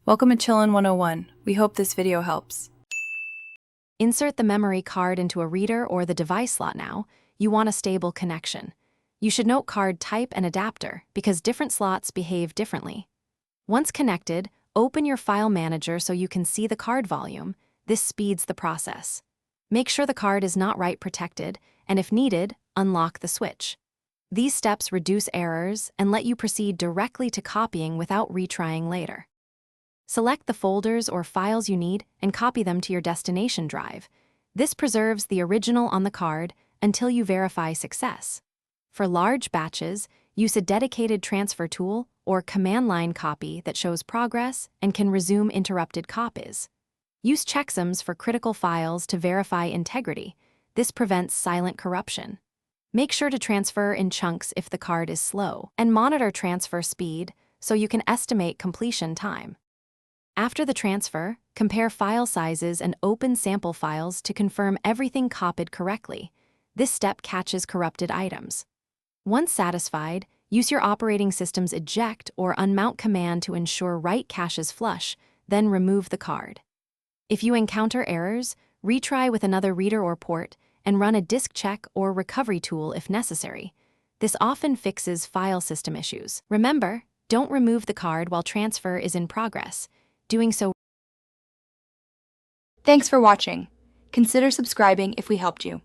Welcome to Chillin' 101. We hope this video helps. Insert the memory card into a reader or the device slot now. You want a stable connection. You should note card type and adapter because different slots behave differently. Once connected, open your file manager so you can see the card volume. This speeds the process. Make sure the card is not write protected, and if needed, unlock the switch. These steps reduce errors and let you proceed directly to copying without retrying later. Select the folders or files you need and copy them to your destination drive. This preserves the original on the card until you verify success. For large batches, use a dedicated transfer tool or command line copy that shows progress and can resume interrupted copies. Use checksums for critical files to verify integrity. This prevents silent corruption. Make sure to transfer in chunks if the card is slow, and monitor transfer speed so you can estimate completion time. After the transfer, compare file sizes and open sample files to confirm everything copied correctly. This step catches corrupted items. Once satisfied, use your operating system's eject or unmount command to ensure write caches flush, then remove the card. If you encounter errors, retry with another reader or port and run a disk check or recovery tool if necessary. This often fixes file system issues. Remember, don't remove the card while transfer is in progress. Doing so. Thanks for watching. Consider subscribing if we helped you.